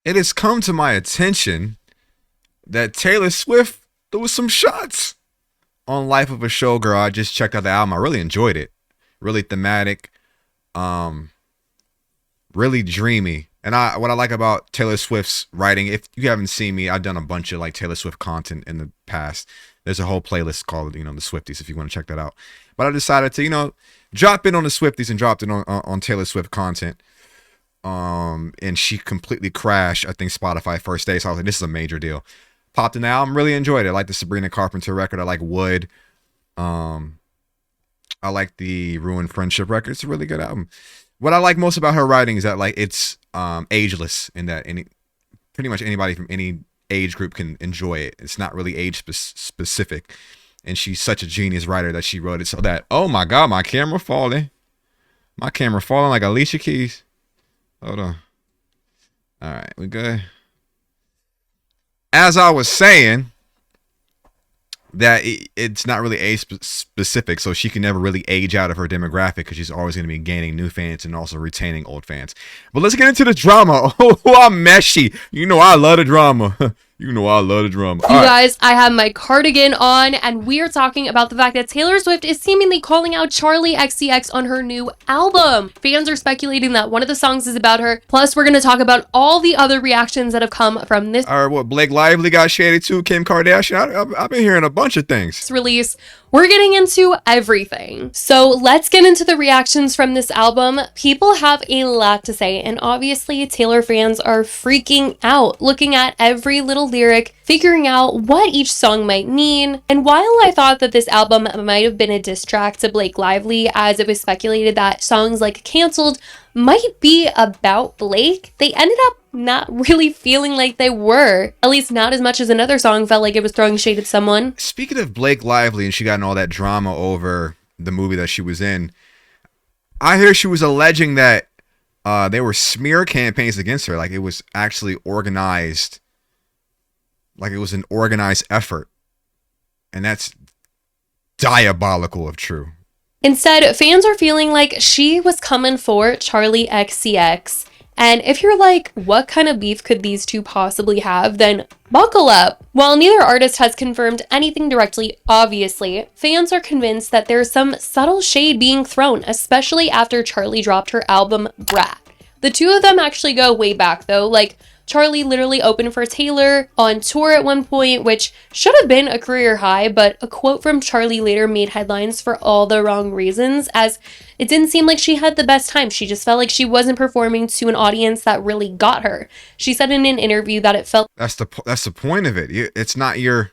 it has come to my attention that Taylor Swift, there was some shots on Life of a Showgirl. I just checked out the album. I really enjoyed it. Really thematic, um, really dreamy. And what I like about Taylor Swift's writing, if you haven't seen me, I've done a bunch of like Taylor Swift content in the past. There's a whole playlist called, the Swifties, if you want to check that out. But I decided to, drop in on the Swifties and dropped it on Taylor Swift content. And she completely crashed, I think, Spotify first day. So I was like, this is a major deal. Popped in the album, really enjoyed it. I like the Sabrina Carpenter record. I like Wood. I like the Ruined Friendship record. It's a really good album. What I like most about her writing is that like it's ageless, in that pretty much anybody from any age group can enjoy it. It's not really age specific. And she's such a genius writer that she wrote it so that, oh my God, my camera falling. My camera falling like Alicia Keys. Hold on. All right, we good. As I was saying, that it's not really age specific, so she can never really age out of her demographic because she's always going to be gaining new fans and also retaining old fans. But let's get into the drama. Oh, I'm meshy. I love the drama. I love the drama. You guys, I have my cardigan on, and we are talking about the fact that Taylor Swift is seemingly calling out Charli XCX on her new album. Fans are speculating that one of the songs is about her. Plus, we're going to talk about all the other reactions that have come from this what Blake Lively got shady too, Kim Kardashian. I've been hearing a bunch of things. Release. We're getting into everything. So let's get into the reactions from this album. People have a lot to say, and obviously Taylor fans are freaking out, looking at every little lyric, figuring out what each song might mean. And while I thought that this album might have been a diss track to Blake Lively, as it was speculated that songs like Cancelled might be about Blake, they ended up not really feeling like they were. At least not as much as another song felt like it was throwing shade at someone. Speaking of Blake Lively, and she got in all that drama over the movie that she was in, I hear she was alleging that there were smear campaigns against her. Like it was actually organized. Like it was an organized effort. And that's diabolical if true. Instead, fans are feeling like she was coming for Charli XCX. And if you're like, what kind of beef could these two possibly have, then buckle up. While neither artist has confirmed anything directly, obviously, fans are convinced that there's some subtle shade being thrown, especially after Charli dropped her album Brat. The two of them actually go way back though, like Charli literally opened for Taylor on tour at one point, which should have been a career high, but a quote from Charli later made headlines for all the wrong reasons, as it didn't seem like she had the best time. She just felt like she wasn't performing to an audience that really got her. She said in an interview that it felt... That's the point of it. It's not your...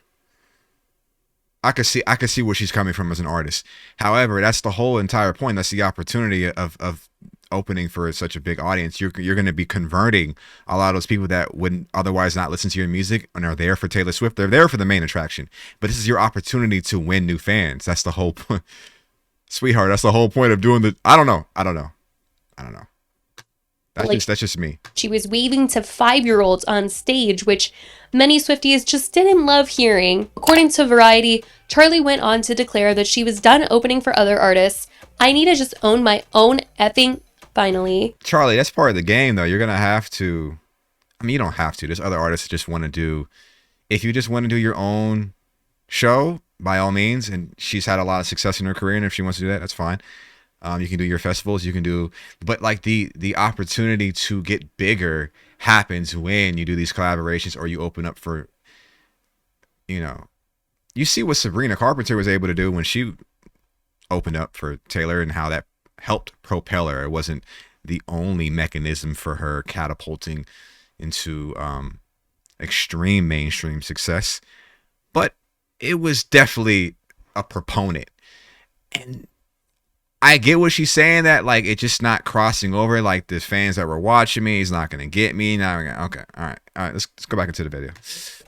I could see where she's coming from as an artist. However, that's the whole entire point. That's the opportunity of opening for such a big audience. You're going to be converting a lot of those people that wouldn't otherwise not listen to your music and are there for Taylor Swift. They're there for the main attraction, but this is your opportunity to win new fans. That's the whole point, sweetheart. That's the whole point of doing the. I don't know. That's just me. She was waving to 5-year-olds on stage, which many Swifties just didn't love hearing. According to Variety, Charli went on to declare that she was done opening for other artists. I need to just own my own effing finally. Charli, that's part of the game though. You're going to have to, you don't have to. There's other artists that just want to do, if you just want to do your own show, by all means, and she's had a lot of success in her career, and if she wants to do that, that's fine. You can do your festivals, you can do, but like the opportunity to get bigger happens when you do these collaborations or you open up for, you see what Sabrina Carpenter was able to do when she opened up for Taylor and how that helped propel her. It wasn't the only mechanism for her catapulting into extreme mainstream success, but it was definitely a proponent. And I get what she's saying, that like it's just not crossing over. Like the fans that were watching me, he's not gonna get me now. Okay, all right. Let's go back into the video.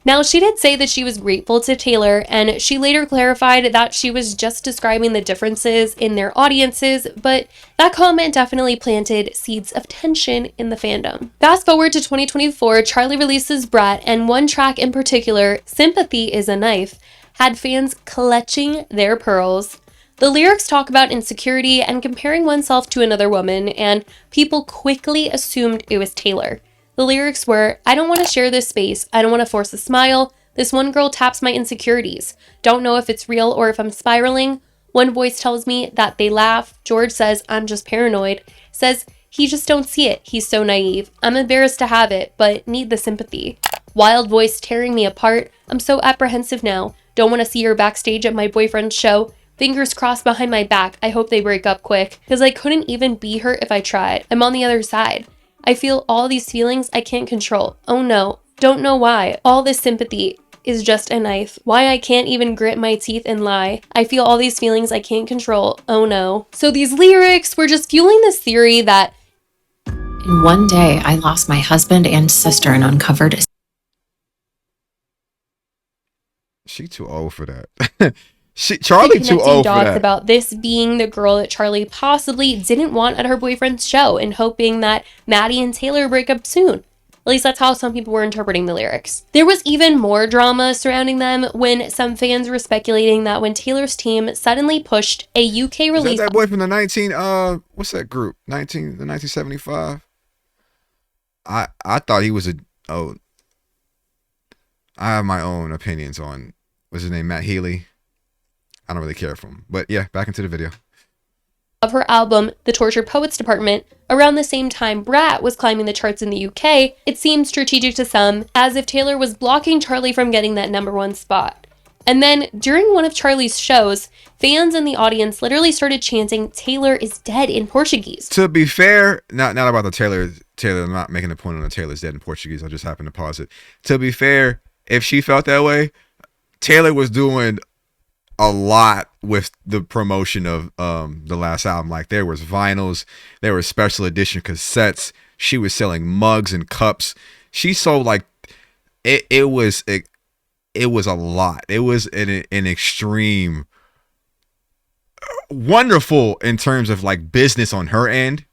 Now, she did say that she was grateful to Taylor, and she later clarified that she was just describing the differences in their audiences, but that comment definitely planted seeds of tension in the fandom. Fast forward to 2024, Charli releases Brat, and one track in particular, Sympathy is a Knife, had fans clutching their pearls. The lyrics talk about insecurity and comparing oneself to another woman, and people quickly assumed it was Taylor. The The lyrics were, I don't want to share this space. I don't want to force a smile. This one girl taps my insecurities. Don't know if it's real or if I'm spiraling. One voice tells me that they laugh. George says, I'm just paranoid. Says, he just don't see it. He's so naive. I'm embarrassed to have it, but need the sympathy. Wild voice tearing me apart. I'm so apprehensive now. Don't want to see her backstage at my boyfriend's show. Fingers crossed behind my back. I hope they break up quick. Because I couldn't even be her if I tried. I'm on the other side. I feel all these feelings I can't control. Oh no. Don't know why. All this sympathy is just a knife. Why I can't even grit my teeth and lie. I feel all these feelings I can't control. Oh no. So these lyrics were just fueling this theory that in one day, I lost my husband and sister and uncovered a She too old for that. Charlie too old for that. about this being the girl that Charlie possibly didn't want at her boyfriend's show and hoping that Maddie and Taylor break up soon. At least that's how some people were interpreting the lyrics. There was even more drama surrounding them when some fans were speculating that when Taylor's team suddenly pushed a UK release. Is that boy from the what's that group? The 1975? I thought he was I have my own opinions on, what's his name, Matt Healy. I don't really care for him. But yeah, back into the video. Of her album, The Tortured Poets Department, around the same time Brat was climbing the charts in the UK, it seemed strategic to some, as if Taylor was blocking Charlie from getting that _1 spot. And then, during one of Charlie's shows, fans in the audience literally started chanting, Taylor is dead in Portuguese. To be fair, not about the Taylor, I'm not making a point on the Taylor's dead in Portuguese, I just happened to pause it. To be fair, if she felt that way, Taylor was doing a lot with the promotion of the last album. Like, there was vinyls, there were special edition cassettes, she was selling mugs and cups. She sold, like, it was a lot. It was an extreme, wonderful in terms of like business on her end.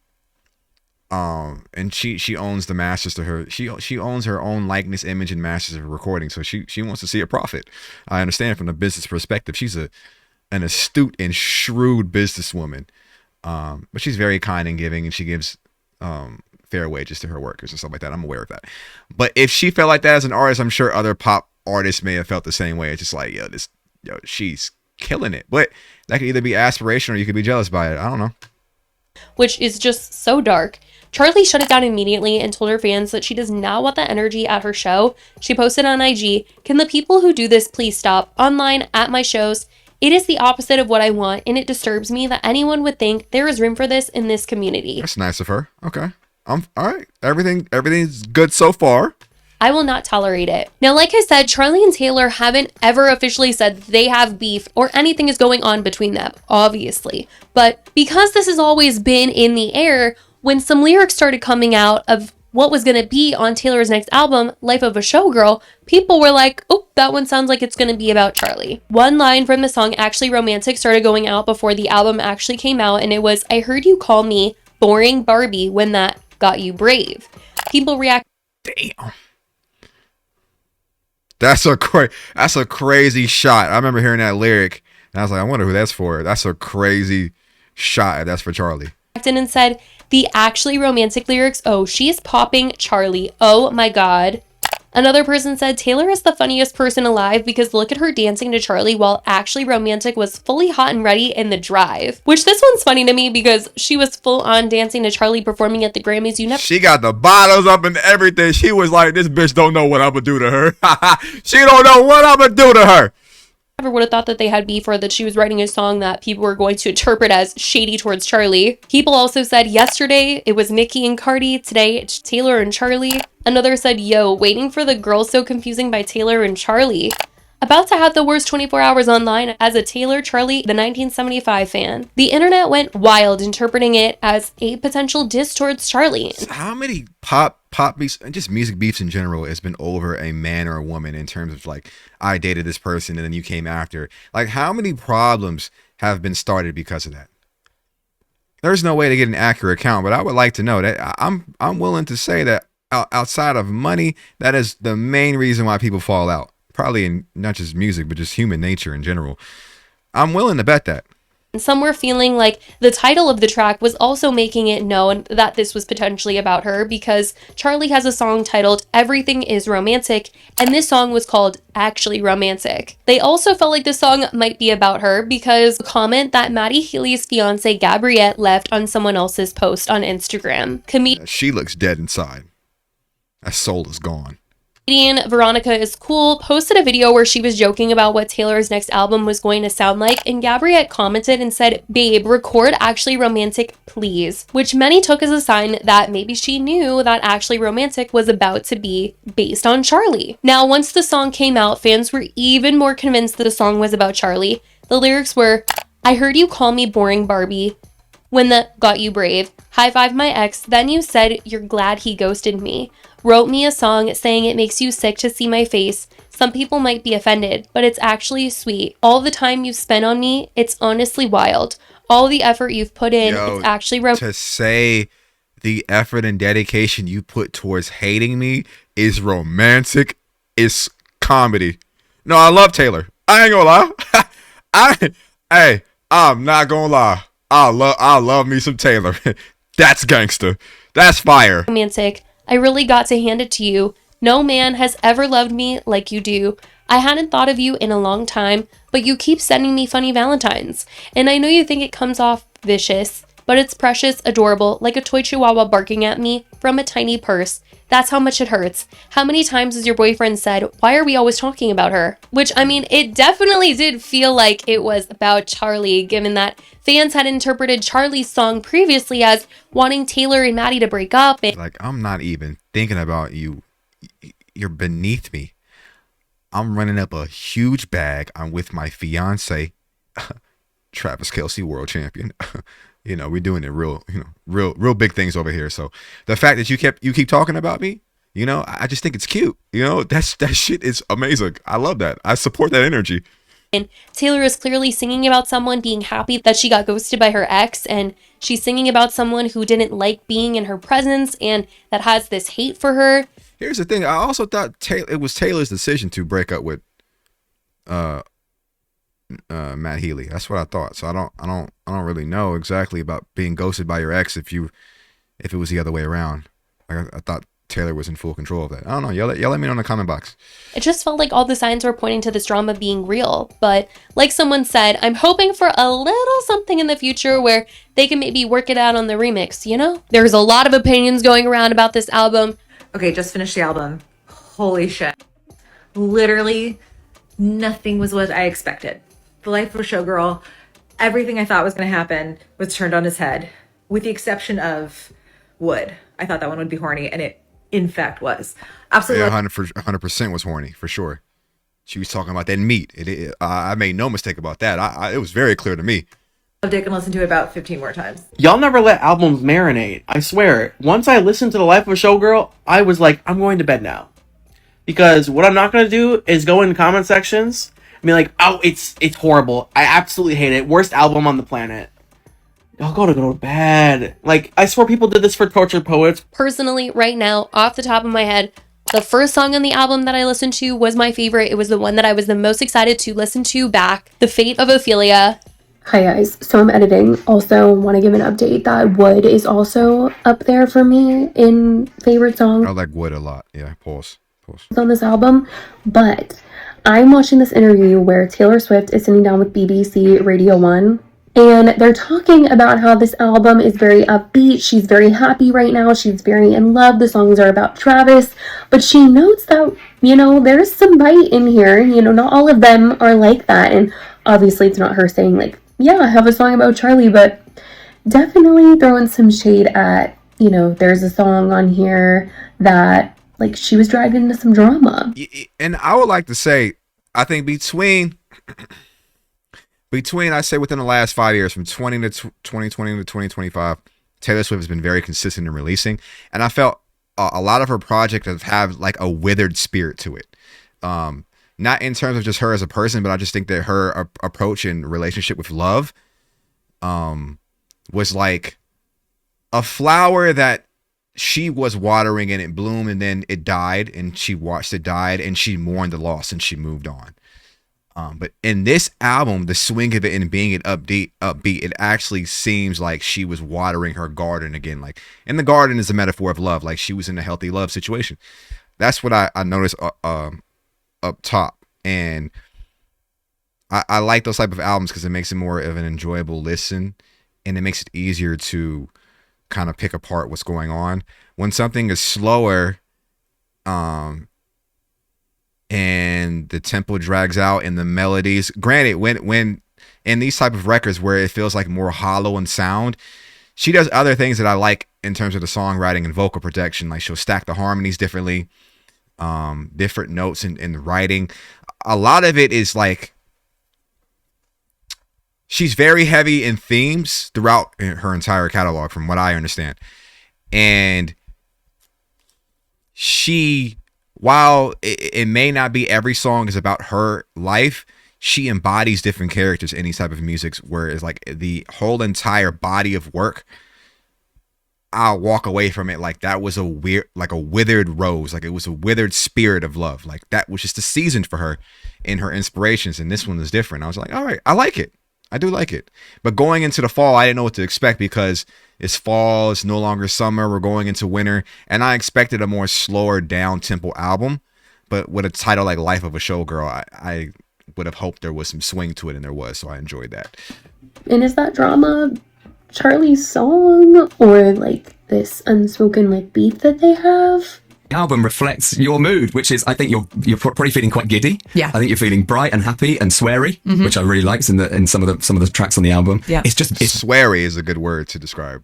And she owns the masters to her. She owns her own likeness, image, and masters of recording. So she wants to see a profit. I understand from the business perspective. She's an astute and shrewd businesswoman. But she's very kind and giving, and she gives fair wages to her workers and stuff like that. I'm aware of that. But if she felt like that as an artist, I'm sure other pop artists may have felt the same way. It's just like, she's killing it. But that could either be aspirational or you could be jealous by it. I don't know. Which is just so dark. Charlie shut it down immediately and told her fans that she does not want that energy at her show. She posted on IG, can the people who do this please stop? Online, at my shows. It is the opposite of what I want, and it disturbs me that anyone would think there is room for this in this community. That's nice of her. Okay. All right. Everything's good so far. I will not tolerate it. Now, like I said, Charlie and Taylor haven't ever officially said they have beef or anything is going on between them, obviously. But because this has always been in the air, when some lyrics started coming out of what was going to be on Taylor's next album, Life of a Showgirl, people were like, oh, that one sounds like it's going to be about Charlie. One line from the song Actually Romantic started going out before the album actually came out, and it was, I heard you call me boring Barbie when that got you brave. People react. Damn. That's a crazy shot. I remember hearing that lyric, and I was like, I wonder who that's for. That's a crazy shot. That's for Charlie. And said, the Actually Romantic lyrics, oh, she's popping Charlie. Oh my God. Another person said, Taylor is the funniest person alive because look at her dancing to Charlie while Actually Romantic was fully hot and ready in the drive. Which this one's funny to me because she was full on dancing to Charlie performing at the Grammys. She got the bottles up and everything. She was like, this bitch don't know what I'm gonna do to her. She don't know what I'm gonna do to her. Never would have thought that they had beef or that she was writing a song that people were going to interpret as shady towards Charlie. People also said yesterday it was Nicki and Cardi, today it's Taylor and Charlie. Another said, yo, waiting for the Girls So Confusing by Taylor and Charlie. About to have the worst 24 hours online as a Taylor Charlie the 1975 fan. The internet went wild interpreting it as a potential diss towards Charlie. How many pop beefs and just music beefs in general has been over a man or a woman in terms of like, I dated this person and then you came after? Like, how many problems have been started because of that? There's no way to get an accurate count, but I would like to know that. I'm willing to say that outside of money, that is the main reason why people fall out. Probably in not just music, but just human nature in general. I'm willing to bet that. Some were feeling like the title of the track was also making it known that this was potentially about her, because Charli has a song titled Everything is Romantic, and this song was called Actually Romantic. They also felt like this song might be about her because a comment that Maddie Healy's fiance Gabriette left on someone else's post on Instagram. She looks dead inside. That soul is gone. Comedian Veronica Is Cool posted a video where she was joking about what Taylor's next album was going to sound like, and Gabriette commented and said, "Babe, record Actually Romantic, please," which many took as a sign that maybe she knew that Actually Romantic was about to be based on Charli. Now, once the song came out, fans were even more convinced that the song was about Charli. The lyrics were, "I heard you call me boring Barbie when that got you brave. High five my ex, then you said you're glad he ghosted me. Wrote me a song saying it makes you sick to see my face. Some people might be offended, but it's actually sweet. All the time you've spent on me, it's honestly wild. All the effort you've put in, it's actually to say the effort and dedication you put towards hating me is romantic, is comedy. No, I love Taylor. I ain't gonna lie. I'm not gonna lie. I love me some Taylor. That's gangster. That's fire. Romantic. I really got to hand it to you. No man has ever loved me like you do. I hadn't thought of you in a long time, but you keep sending me funny Valentines. And I know you think it comes off vicious, but it's precious, adorable, like a toy chihuahua barking at me from a tiny purse. That's how much it hurts. How many times has your boyfriend said, why are we always talking about her?" Which, I mean, it definitely did feel like it was about Charli, given that fans had interpreted Charli's song previously as wanting Taylor and Maddie to break up. Like, I'm not even thinking about you. You're beneath me. I'm running up a huge bag. I'm with my fiance, Travis Kelce, world champion. You know, we're doing it real big things over here. So the fact that you keep talking about me, you know, I just think it's cute. You know, that shit is amazing. I love that. I support that energy. And Taylor is clearly singing about someone being happy that she got ghosted by her ex, and she's singing about someone who didn't like being in her presence and that has this hate for her. Here's the thing. I also thought it was Taylor's decision to break up with Matt Healy. That's what I thought. So I don't really know exactly about being ghosted by your ex if it was the other way around. Like I thought Taylor was in full control of that. I don't know. Y'all let me know in the comment box. It just felt like all the signs were pointing to this drama being real. But like someone said, I'm hoping for a little something in the future where they can maybe work it out on the remix, you know? There's a lot of opinions going around about this album. Okay, just finished the album. Holy shit. Literally nothing was what I expected. The Life of a Showgirl, everything I thought was going to happen was turned on its head, with the exception of Wood. I thought that one would be horny, and it in fact was. Absolutely. Yeah, 100% was horny, for sure. She was talking about that meat. I made no mistake about that. It was very clear to me. Loved it and listened to it about 15 more times. Y'all never let albums marinate. I swear. Once I listened to The Life of a Showgirl, I was like, I'm going to bed now. Because what I'm not going to do is go in comment sections and be like, oh, it's horrible. I absolutely hate it. Worst album on the planet. Y'all gotta go to bed. Like, I swear people did this for Tortured Poets. Personally, right now, off the top of my head, the first song on the album that I listened to was my favorite. It was the one that I was the most excited to listen to back. The Fate of Ophelia. Hi guys, so I'm editing. Also want to give an update that Wood is also up there for me in favorite songs. I like Wood a lot. Yeah, pause. On this album, but I'm watching this interview where Taylor Swift is sitting down with BBC Radio 1, and they're talking about how this album is very upbeat. She's very happy right now. She's very in love. The songs are about Travis, but she notes that, you know, there's some bite in here. You know, not all of them are like that, and obviously it's not her saying like, yeah, I have a song about Charli, but definitely throwing some shade at, you know, there's a song on here that, like, she was dragged into some drama. And I would like to say, I think between I say within the last 5 years, from 2020 to 2025, Taylor Swift has been very consistent in releasing, and I felt a lot of her projects have like a withered spirit to it. Not in terms of just her as a person, but I just think that her approach and relationship with love was like a flower that she was watering and it bloomed, and then it died, and she watched it die, and she mourned the loss and she moved on. But in this album, the swing of it and being it upbeat, it actually seems like she was watering her garden again. Like, and the garden is a metaphor of love. Like she was in a healthy love situation. That's what I noticed up top. And I like those type of albums because it makes it more of an enjoyable listen, and it makes it easier to kind of pick apart what's going on. When something is slower, and the tempo drags out and the melodies, granted, when in these type of records where it feels like more hollow in sound, she does other things that I like in terms of the songwriting and vocal production. Like she'll stack the harmonies differently, different notes in the writing. A lot of it is like she's very heavy in themes throughout her entire catalog, from what I understand. And she, while it may not be every song is about her life, she embodies different characters in these type of music, where it's like the whole entire body of work, I'll walk away from it like that was a withered rose, like it was a withered spirit of love, like that was just a season for her in her inspirations. And this one is different. I was like, all right, I like it. I do like it. But going into the fall, I didn't know what to expect because it's fall, it's no longer summer, we're going into winter, and I expected a more slower down tempo album. But with a title like Life of a Showgirl, I would have hoped there was some swing to it, and there was, so I enjoyed that. And is that drama Charlie's song, or like this unspoken like beef that they have? The album reflects your mood, which is, I think you're probably feeling quite giddy. Yeah. I think you're feeling bright and happy and sweary, which I really liked in some of the tracks on the album. Yeah. It's Sweary is a good word to describe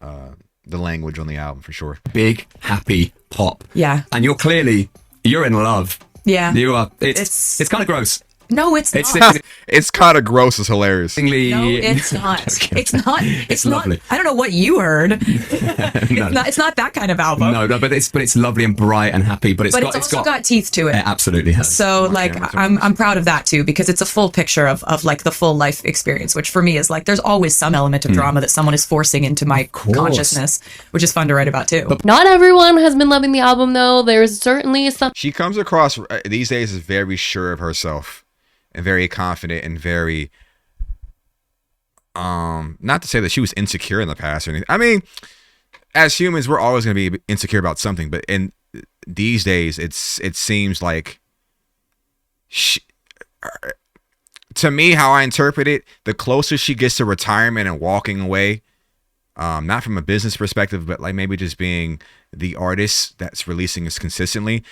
the language on the album for sure. big, happy pop. Yeah. And you're in love. Yeah. You are. It's kind of gross. No, it's It's not. It's kind of gross. It's hilarious. No, it's not. It's not. It's not. lovely. I don't know what you heard. No. It's not that kind of album. No, but it's lovely and bright and happy. But But it's also got teeth to it. It absolutely has. So like I'm proud of that too, because it's a full picture of like the full life experience, which for me is like there's always some element of drama that someone is forcing into my consciousness, which is fun to write about too. Not everyone has been loving the album though. There's certainly some. She comes across these days as very sure of herself and very confident and very not to say that she was insecure in the past or anything. I mean, as humans, we're always going to be insecure about something, but in these days, it seems like to me, how I interpret it, the closer she gets to retirement and walking away, not from a business perspective, but like maybe just being the artist that's releasing this consistently,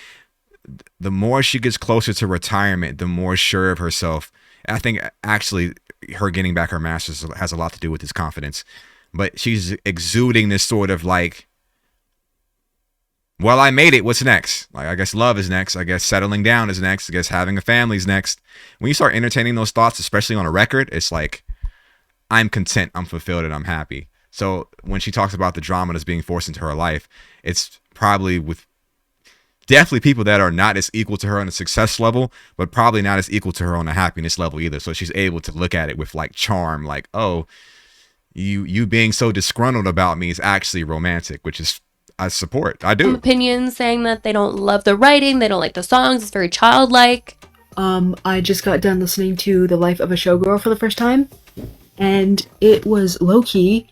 the more she gets closer to retirement, the more sure of herself. I think actually her getting back her master's has a lot to do with this confidence, but she's exuding this sort of like, well, I made it. What's next? Like, I guess love is next. I guess settling down is next. I guess having a family is next. When you start entertaining those thoughts, especially on a record, it's like, I'm content, I'm fulfilled, and I'm happy. So when she talks about the drama that's being forced into her life, it's probably with definitely people that are not as equal to her on a success level, but probably not as equal to her on a happiness level either. So she's able to look at it with like charm, like, oh, you being so disgruntled about me is actually romantic, which is I support. I do. Opinions saying that they don't love the writing, they don't like the songs, it's very childlike. I just got done listening to The Life of a Showgirl for the first time, and it was low-key.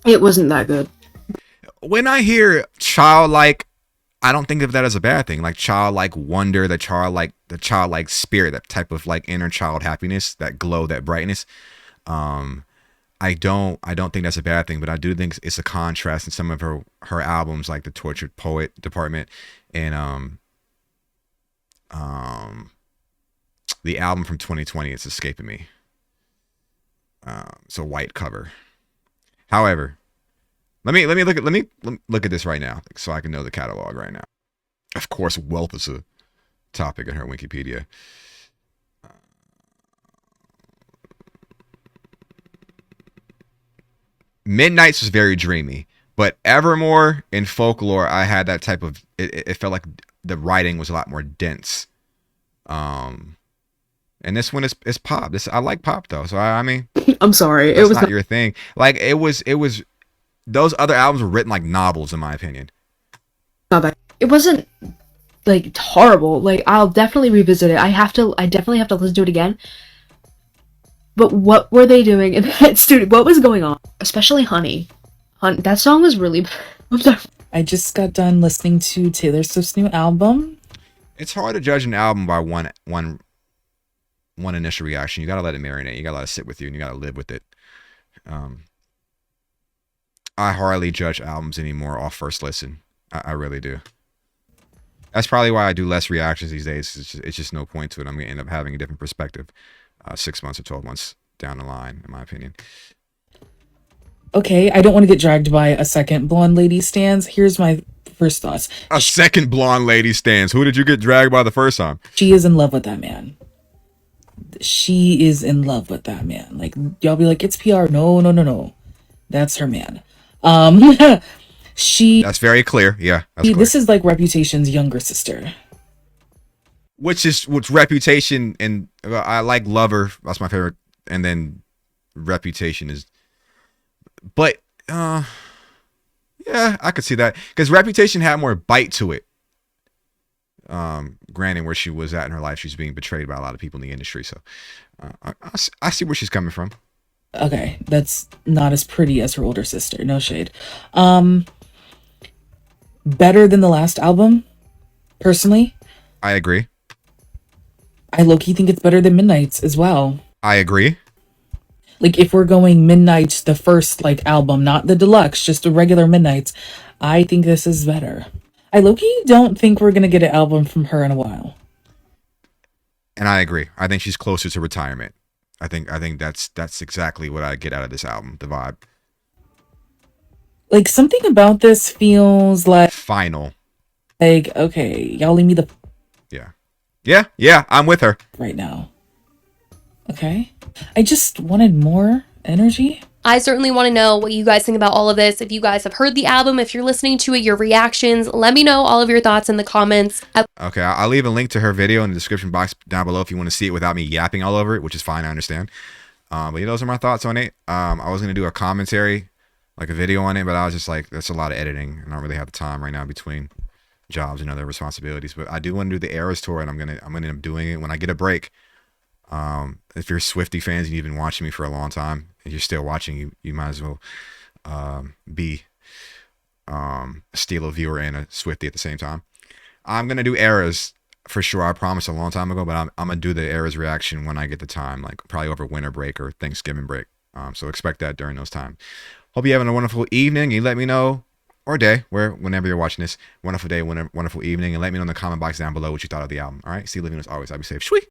It wasn't that good. When I hear childlike, I don't think of that as a bad thing. Like childlike wonder, the childlike spirit, that type of like inner child happiness, that glow, that brightness. I don't think that's a bad thing, but I do think it's a contrast in some of her albums, like the Tortured Poet Department and the album from 2020. It's escaping me. It's a white cover. However, let me look at this right now, so I can know the catalog right now. Of course, wealth is a topic in her Wikipedia. Midnight's was very dreamy, but Evermore and Folklore, I had that type of. It felt like the writing was a lot more dense. And this one is pop. I like pop though, so I mean, I'm sorry, it was not your thing. Like it was. Those other albums were written like novels, in my opinion. Not bad. It wasn't like horrible. Like I'll definitely revisit it. I definitely have to listen to it again. But what were they doing in that studio? What was going on? Especially Honey. That song was really bad. I'm sorry. I just got done listening to Taylor Swift's new album. It's hard to judge an album by one initial reaction. You gotta let it marinate. You gotta let it sit with you, and you gotta live with it. I hardly judge albums anymore off first listen. I really do. That's probably why I do less reactions these days. It's just no point to it. I'm gonna end up having a different perspective 6 months or 12 months down the line, in my opinion. Okay, I don't want to get dragged by a second blonde lady stands. Here's my first thoughts. A second blonde lady stands. Who did you get dragged by the first time? She is in love with that man. She is in love with that man. Like, y'all be like, it's PR. No. That's her man. That's very clear. Yeah, that's clear. This is like Reputation's younger sister. Which Reputation, and I like Lover. That's my favorite. And then Reputation is, but yeah, I could see that because Reputation had more bite to it. Granted, where she was at in her life, she's being betrayed by a lot of people in the industry. So I see where she's coming from. Okay, that's not as pretty as her older sister. No shade. Better than the last album, personally. I agree. I low-key think it's better than Midnight's as well. I agree. Like, if we're going Midnight's, the first, like, album, not the deluxe, just the regular Midnight's, I think this is better. I low-key don't think we're gonna get an album from her in a while. And I agree. I think she's closer to retirement. I think that's exactly what I get out of this album, the vibe. Like, something about this feels like... Final. Like, okay, y'all leave me the... Yeah, I'm with her. Right now. Okay. I just wanted more energy. I certainly want to know what you guys think about all of this. If you guys have heard the album, if you're listening to it, your reactions, let me know all of your thoughts in the comments. Okay, I'll leave a link to her video in the description box down below if you want to see it without me yapping all over it, which is fine, I understand. But those are my thoughts on it. I was going to do a commentary, like a video on it, but I was just like, that's a lot of editing. I don't really have the time right now between jobs and other responsibilities. But I do want to do the Eras tour, and I'm gonna end up doing it when I get a break. If you're Swiftie fans and you've been watching me for a long time and you're still watching, you might as well be still a viewer and a Swiftie at the same time. I'm gonna do Eras for sure. I promised a long time ago, but I'm gonna do the Eras reaction when I get the time, like probably over winter break or Thanksgiving break. So expect that during those times. Hope you're having a wonderful evening. You let me know, or day, whenever you're watching this. Wonderful day, wonderful evening, and let me know in the comment box down below what you thought of the album. All right, see you living as always. I'll be safe. Shwee!